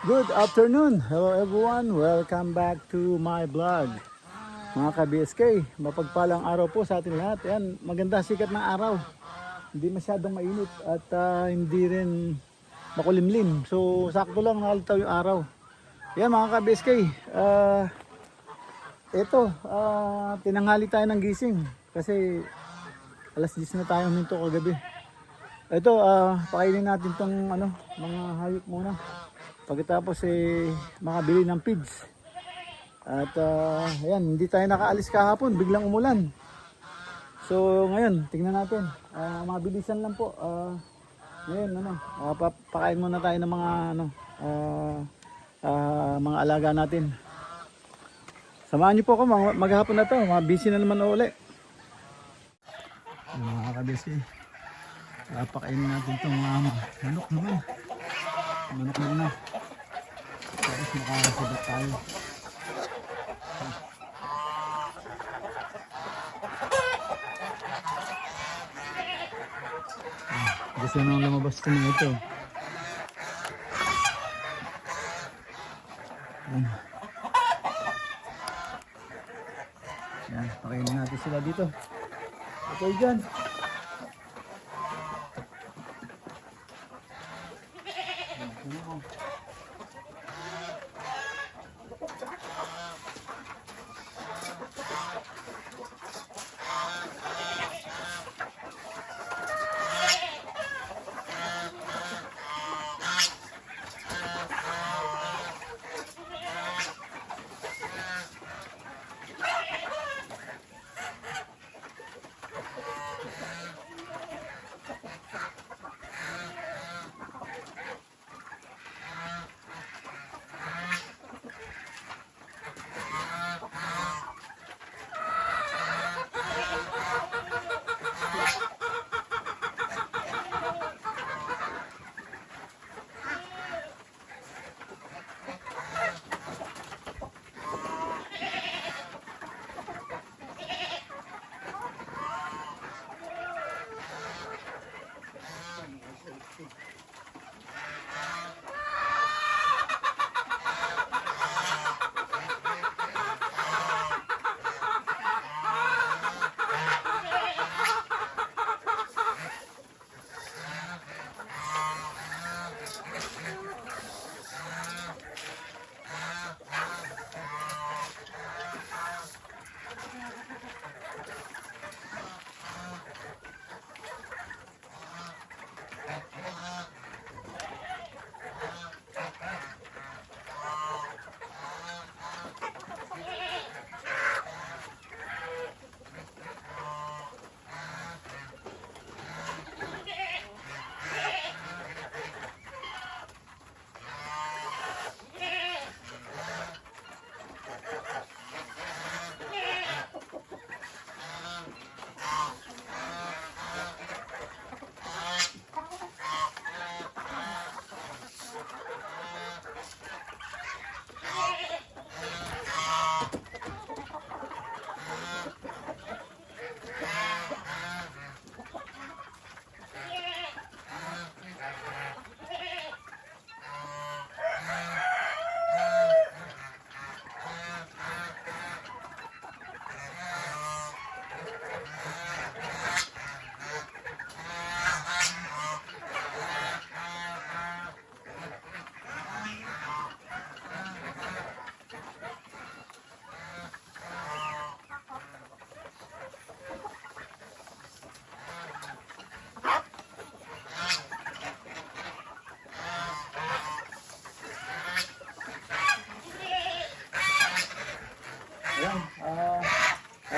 Good afternoon, hello everyone, welcome back to my vlog. Mga ka-BSK, mapagpalang araw po sa atin lahat. Yan, maganda sikat ng araw. Hindi masyadong mainit at hindi rin makulimlim. So sakto lang nakalitaw yung araw. Yan mga ka-BSK, tinanghali tayo ng gising kasi alas 10 na tayo minto kagabi. Ito, pakainin natin tong mga hayop muna. Pagkatapos makabili ng feeds. At ayan, hindi tayo nakaalis kahapon, biglang umulan. So ngayon, tingnan natin. Mabilisan lang po. Ngayon pakain muna tayo ng mga mga alaga natin. Samahan niyo po ako maghapon na to. Busy na naman uli. Mga kabisi. Pakainin natin itong manok naman. Manok na. Tapos makakasabat tayo. Gusto nang lumabas ito na ito. Yan, pakainin natin sila dito. Ito dyan.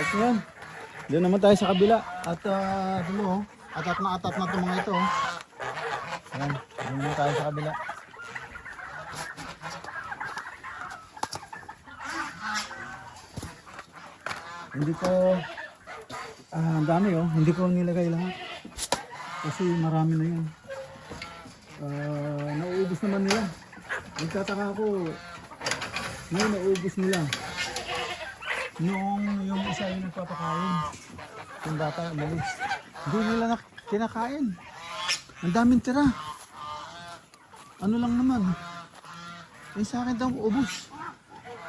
Ayos yun. Doon naman tayo sa kabila. At dulo, oh. Atat na itong mga ito. Oh. Ayan, doon naman tayo sa kabila. Hindi ko, ang dami oh. Hindi ko nilagay lahat. Kasi marami na yun. Nauubos naman nila. Nagtataka ako, ngayon nauubos nila. Noong yung isa yung nagpapakain, yung bata umalis, hindi nila kinakain. Ang daming tira. Ano lang naman. Eh sa akin daw ubos.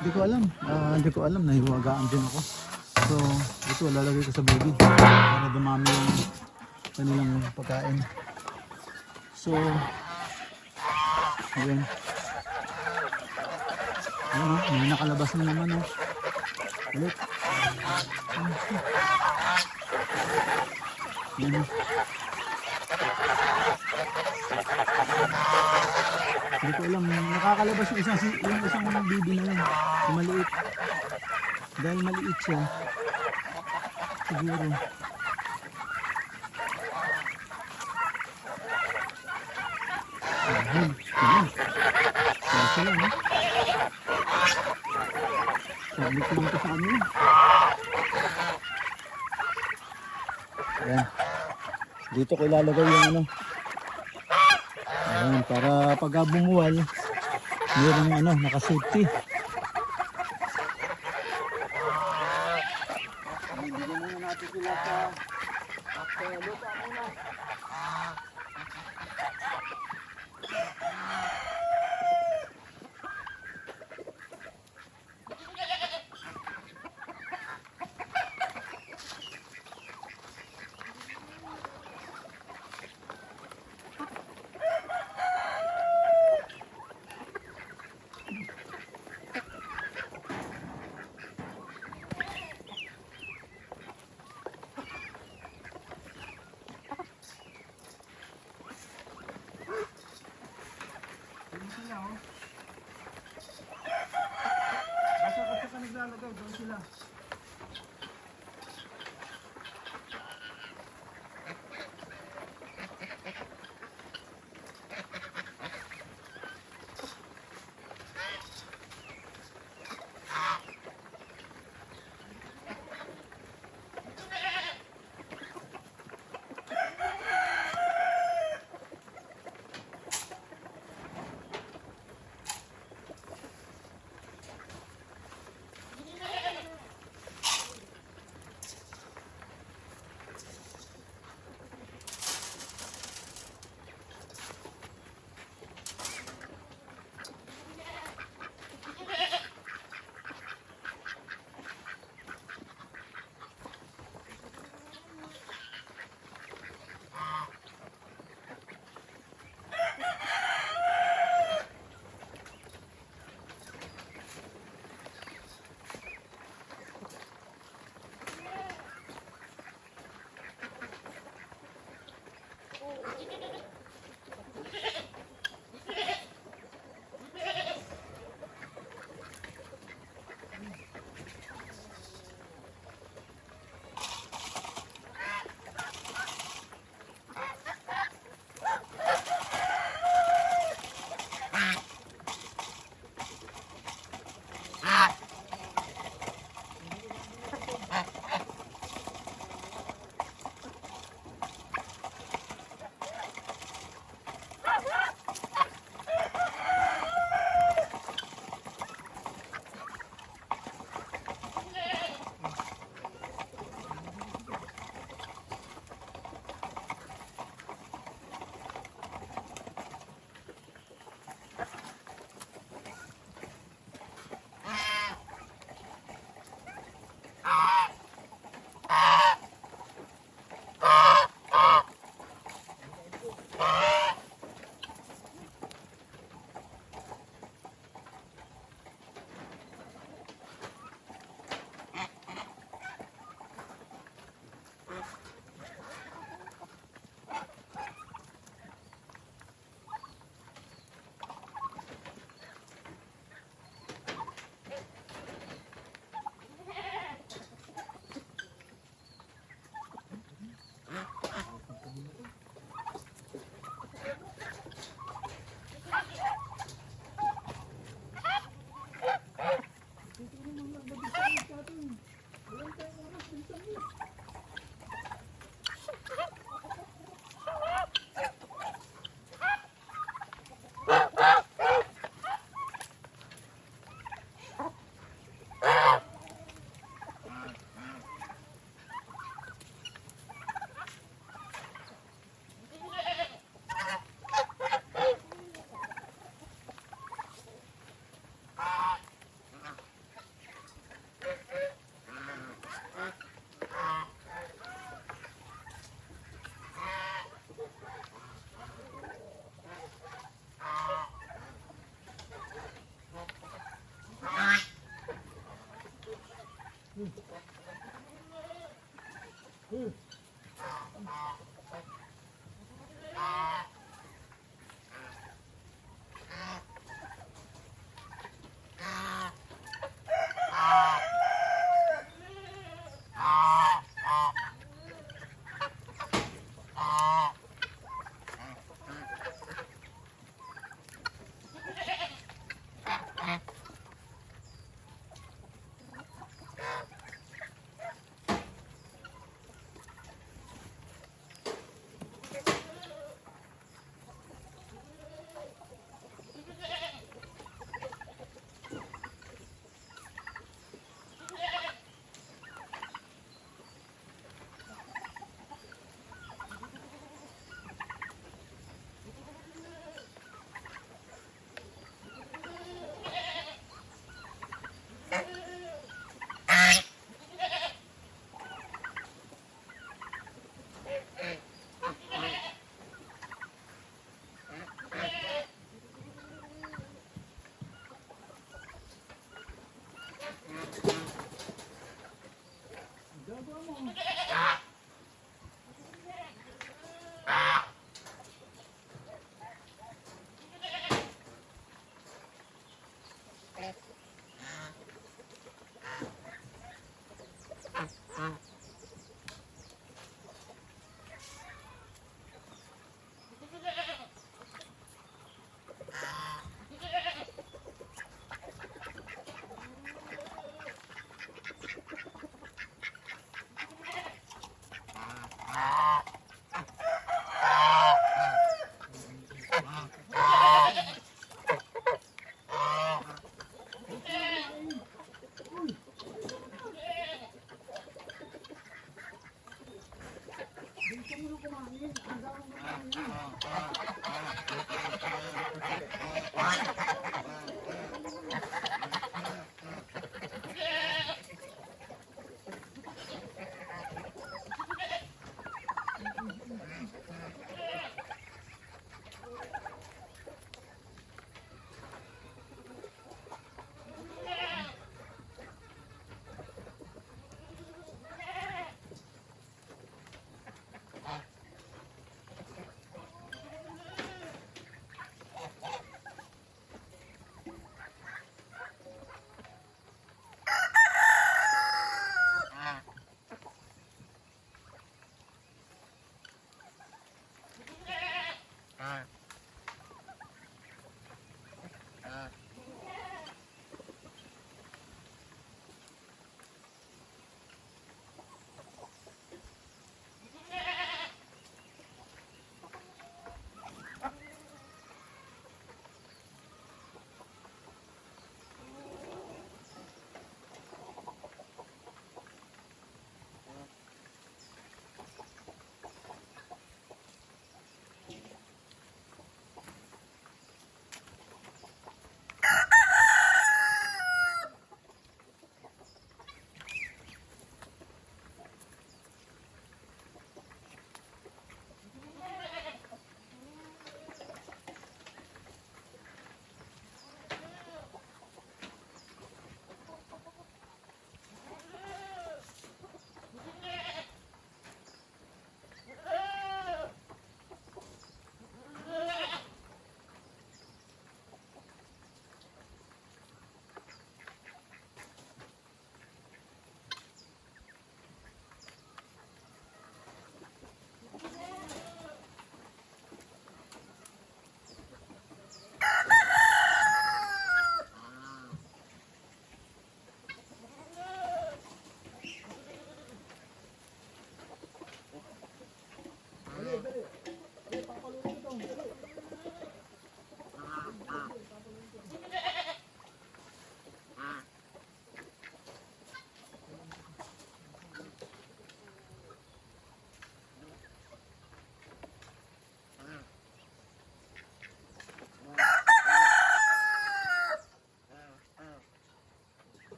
Hindi ko alam, nahiwagaan din ako. So ito lalagay ko sa baby para dumami yung kanilang pagkain. So ayan. Ayan, may nakalabas na naman oh. Ulit. Ayan. Hindi ko alam, nakakalabas yung isang baby na yun. Yung maliit. Dahil maliit siya. Siguro. Ayan. Ayan. Kasi lang eh. Sabi ko lang ito sa kanila. Ayan. Dito ko ilalagay yung ano. Ayan, para pag bumuwal, mayroong ano, naka-safety. Bigyan muna natin sila sa lupa muna. Basta ka naglalagay, doon sila.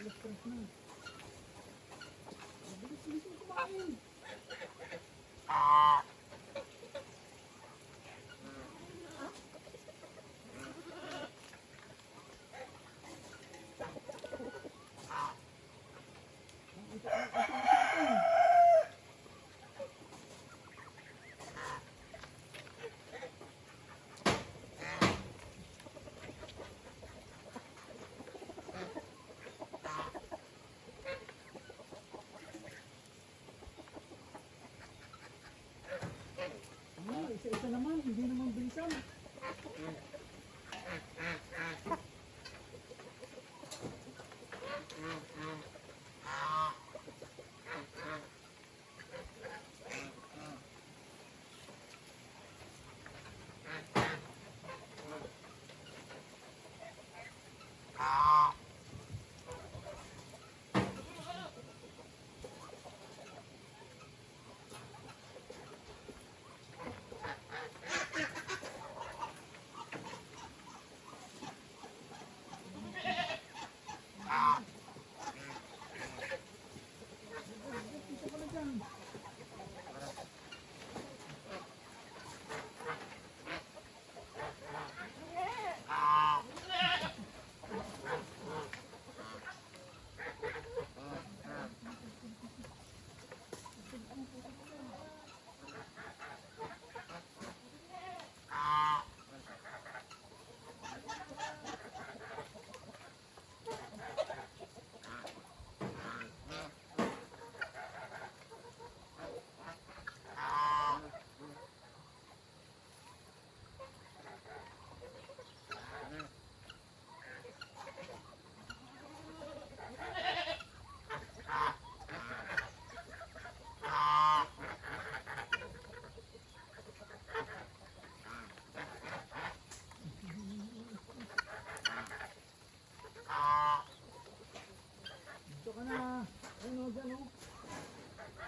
Stress na. Bilis yung kumain. Isa-isa naman, hindi naman bilisan. Dito ka na. Ayun o, dyan o.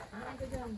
Saan ka dyan?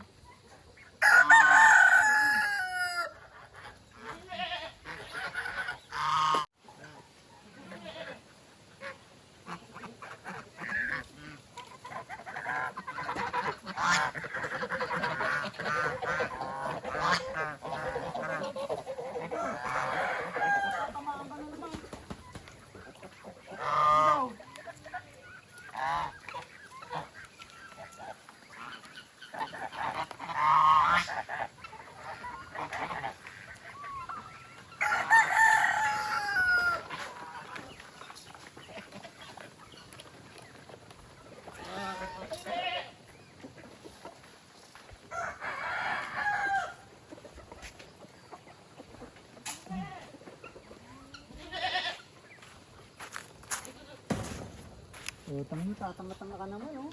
Oh, tanga, tatanga-tanga ka naman, oh.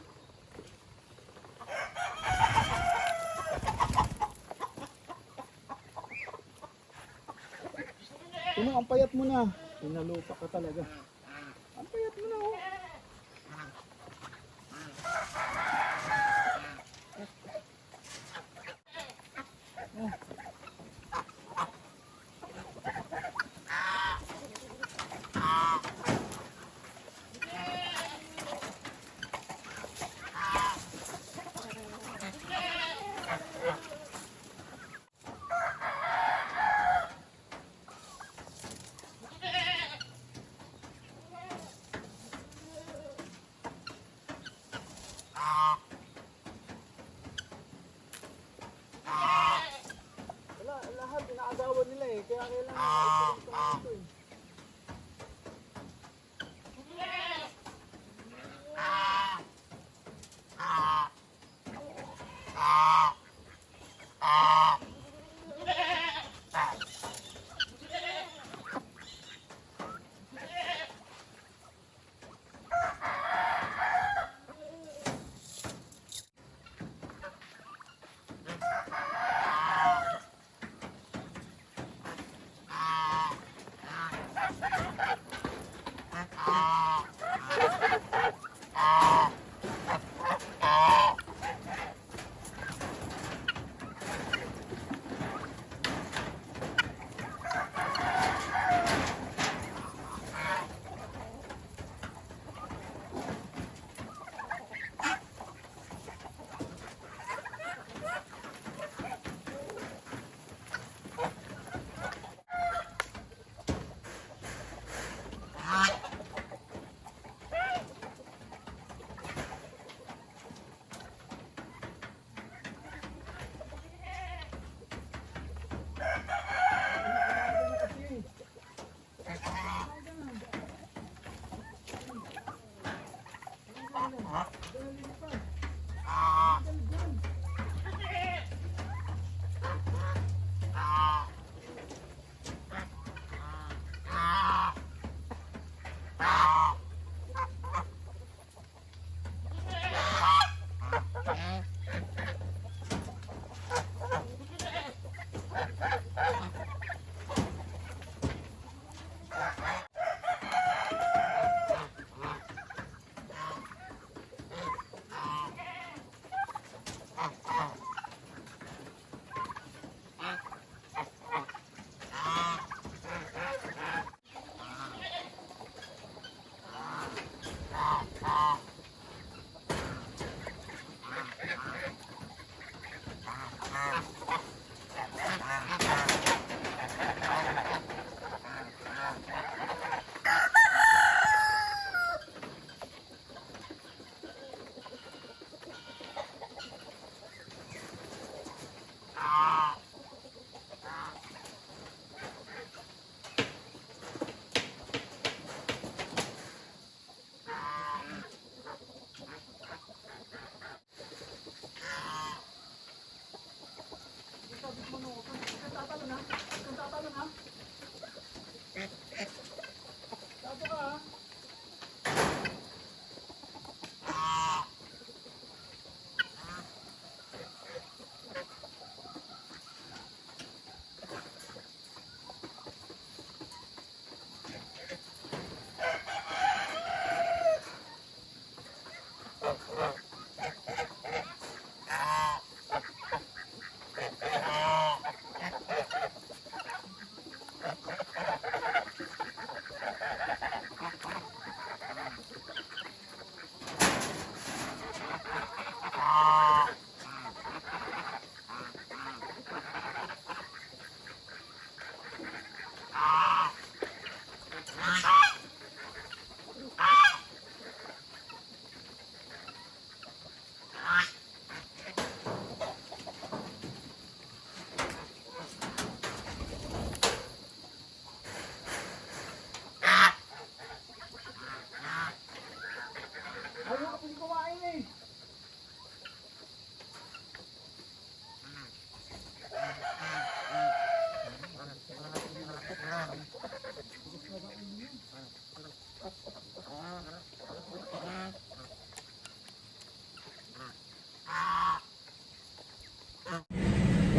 Ano, ang payat mo na. Pinalupa ka talaga. Ang payat mo na, oh. Lahat inaagawan nila eh, kaya kailangan ito eh.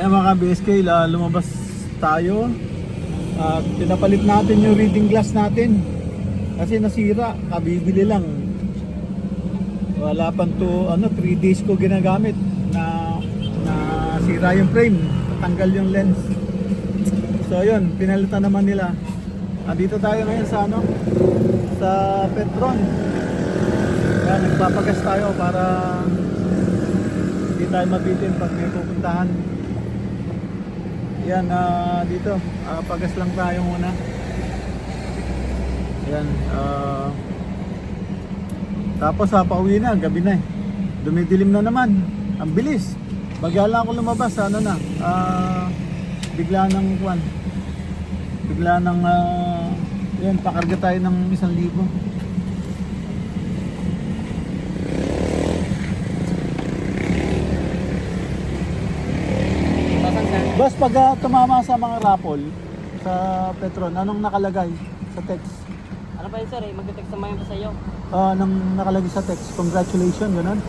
Yan mga BSK, lumabas tayo at pinapalit natin yung reading glass natin kasi nasira, kabibili lang. Wala pang 3 days ko ginagamit na sira yung frame, natanggal yung lens. So yun, pinalitan naman nila. Dito tayo ngayon sa sa Petron. Yan, nagpapagas tayo para hindi tayo mabitin pag may pupuntahan. Yan, dito pagas lang tayo muna. Yan, tapos pauwi na, gabi na eh. Dumidilim na naman, ang bilis. Bagala ako lumabas, bigla ng yan, pakarga tayo ng 1,000. Boss, pag tumama sa mga raffle sa Petron, anong nakalagay sa text? Ano pa yun sir magte-text naman yun pa sa iyo. Anong nakalagay sa text? Congratulations, ganun?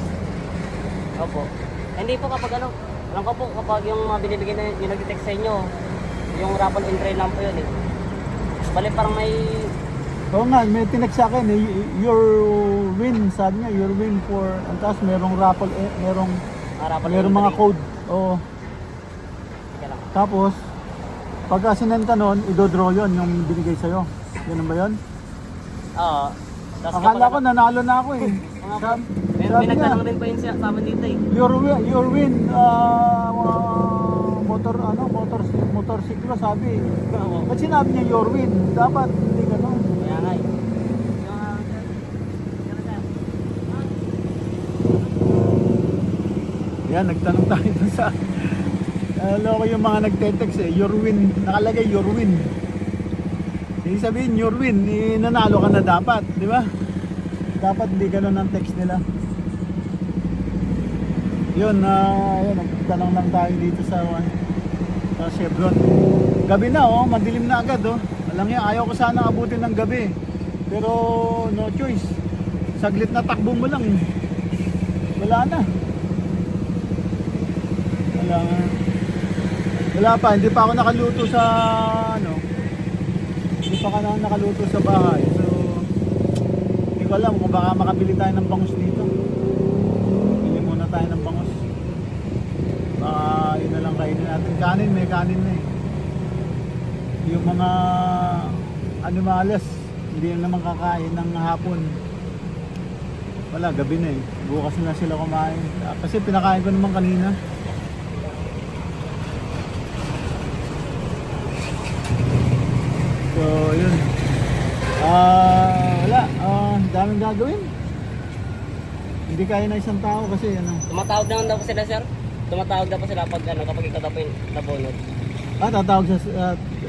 Opo. Hindi po kapag alam ko po kapag yung mga binibigay na yung nag-text sa inyo, yung raffle entry lang po yun eh. Bali parang may... Oo nga, may tinext sa akin your win, sabi niya, your win for, ang taas merong raffle, merong mga code. Oo. Tapos, pagka sinenta nun, idodraw yun, yung binigay sa'yo. Ganun ba yun? Oo. Akala ko nanalo na ako eh. May nagtanong din po yun sa amin dito eh. Your win, motorsiklo sabi. Ba't sinabi niya your win? Dapat hindi gano'n. Kaya nga eh. Yan, nagtanong tayo dun sa... Alam ko yung mga nagte-text eh, your win, nakalagay your win. Ibig sabihin your win, nanalo ka na dapat, di ba? Dapat hindi gano'n ang text nila. Yun, nagtanong lang tayo dito sa Chevron. Gabi na madilim na agad Alam niyo, ayaw ko sana abutin ng gabi. Pero no choice. Saglit na takbo mo lang. Wala na. Wala pa, hindi pa ako nakaluto sa hindi pa ako nakaluto sa bahay. So hindi ko alam kung baka makabili tayo ng bangus dito. Bili muna tayo ng bangus. Yun na lang kainin natin. Kanin, may kanin na eh. Yung mga animales, hindi na naman kakain ng hapon. Wala, gabi na eh. Bukas na sila kumain. Kasi pinakain ko naman kanina. So, yun. Wala. Daming gagawin. Hindi kaya na isang tao kasi Tumatawag naman daw po sila sir. Tumatawag daw po sila pag kapag ikaw daw po yung nabunod. Tatawag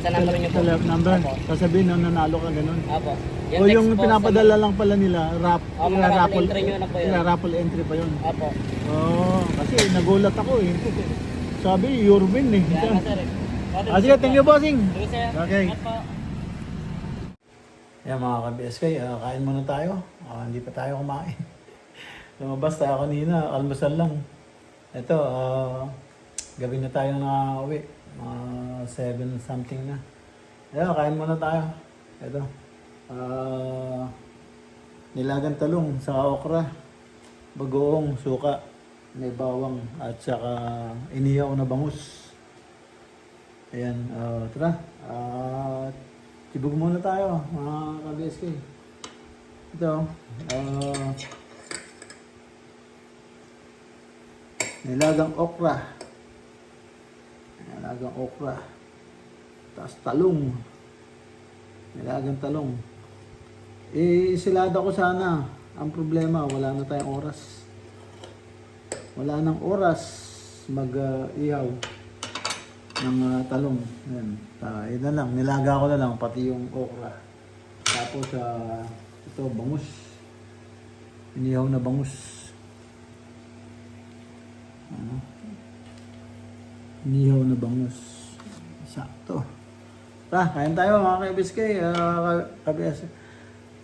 Sa number niyo po. Sa number. Opo. Sasabihin nanalo ka ganun. Apo. O yung pinapadala lang pala nila, mga raffle entry nyo na po yun. raffle entry pa yun. Apo. Kasi nagulat ako eh. Sabi, your win eh. Kaya nga sir Sige, thank you bossing. Sige sir. Okay. At po. Yan mga ka-BSK, kain muna tayo. Hindi pa tayo kumain. Lumabas tayo kanina, almusal lang. Ito, gabi na tayo na uwi. 7 something na. Ayan, kain muna tayo. Ito. Nilagang talong sa okra, bagoong, suka, may bawang, at saka inihaw na bangus. Ayan, tara. Tibog muna tayo, mga ka-BSK. Ito, nilagang okra. Nilagang okra. Tapos talong. Nilagang talong. Isilada ko sana. Ang problema, wala na tayong oras. Wala nang oras mag-ihaw ng talong. Ayan. Yun na lang. Nilaga ko na lang pati yung okra. Tapos ito bangus. Inihaw na bangus. Inihaw na bangus. Sakto. Kain tayo mga ka-BSK.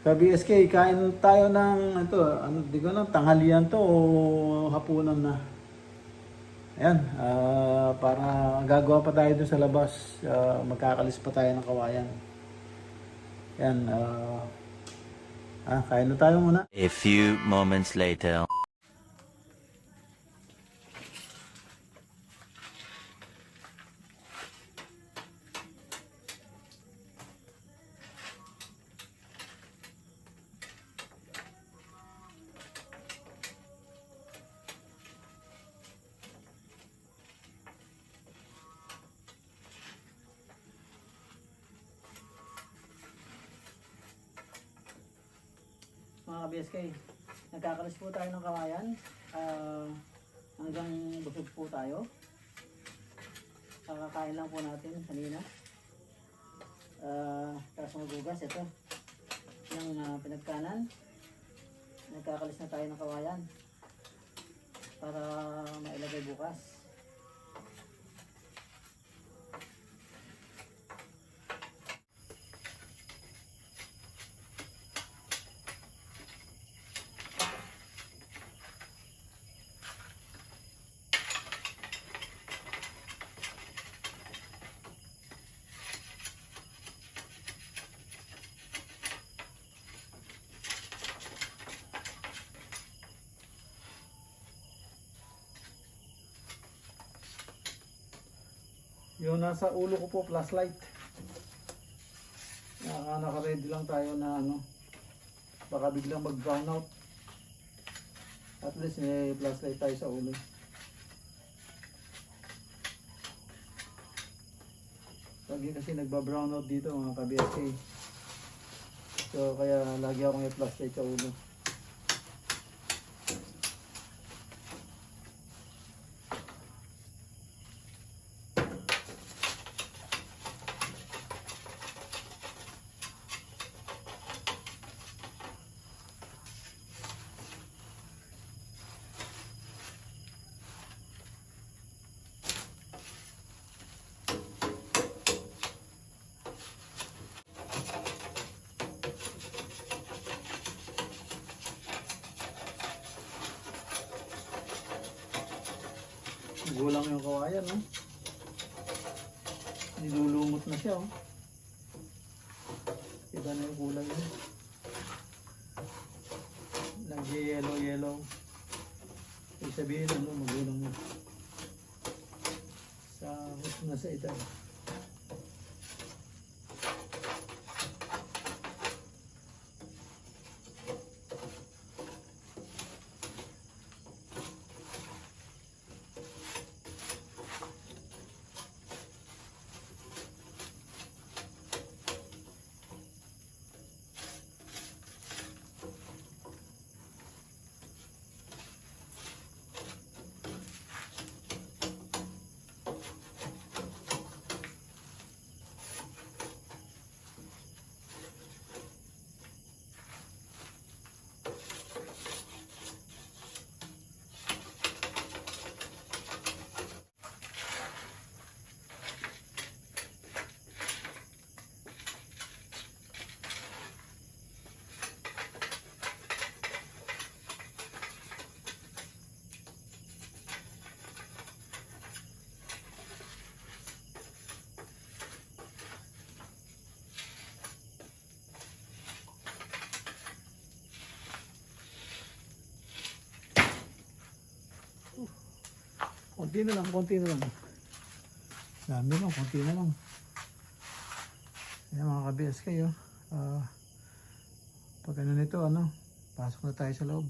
Ka-BSK, kain tayo ng ito, di ko na, tanghalian to o hapunan na. Ayan, para gagawa pa tayo dun sa labas. Magkakalis pa tayo ng kawayan. Ayan, kain na tayo muna. A few moments later. Mga ka-BSK, nagkakalis po tayo ng kawayan. Hanggang busog po tayo. Kakakain lang po natin kanina. Tapos magugas, ito. Yung pinagkanan. Nagkakalis na tayo ng kawayan. Para mailagay bukas. Yung nasa ulo ko po, flashlight. Naka-ready lang tayo na baka biglang mag-brown out. At least may flashlight tayo sa ulo. Lagi kasi nagba-brown out dito mga ka-BSK. So kaya lagi ako may flashlight sa ulo. Gulang yung kawayan, no? Nilulumot na siya, oh. Iba na yung kulay niya. Nag-yellow. Ibig sabihin, magulang na. Sa na sa ito. Konti na lang. Dami lang, konti na lang. Ayan mga ka-BSK, oh. Pag nito, pasok na tayo sa loob.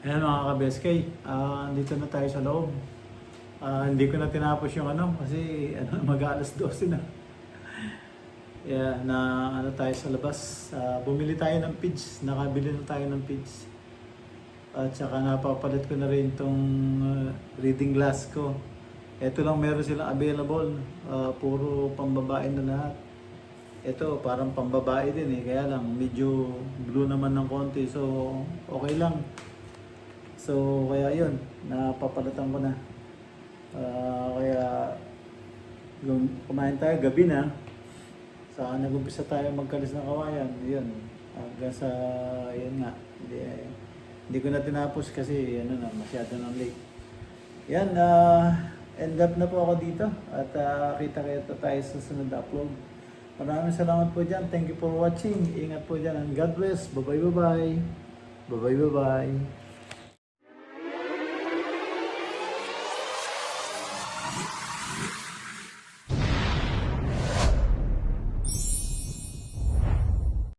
Ayan mga ka-BSK, dito na tayo sa loob. Hindi ko na tinapos yung kasi mag-alas 12 na. Yeah, tayo sa labas. Bumili tayo ng feeds, nakabili na tayo ng feeds. At saka napapalit ko na rin itong reading glass ko. Ito lang meron silang available. Puro pambabae na lahat. Ito parang pambabae din kaya lang medyo blue naman ng konti. So okay lang. So kaya yun, napapalitan ko na. Kaya kumain tayo gabi na. Saka nag-umpisa tayo magkalis ng kawayan. Yun. Hanggang sa yun nga. Hindi ko na tinapos kasi ano na, masyado nang late. Yan, end up na po ako dito at kita-kita tayo sa sunod na upload. Maraming salamat po dyan. Thank you for watching. Ingat po dyan and God bless. Bye-bye, bye-bye. Bye-bye, bye-bye.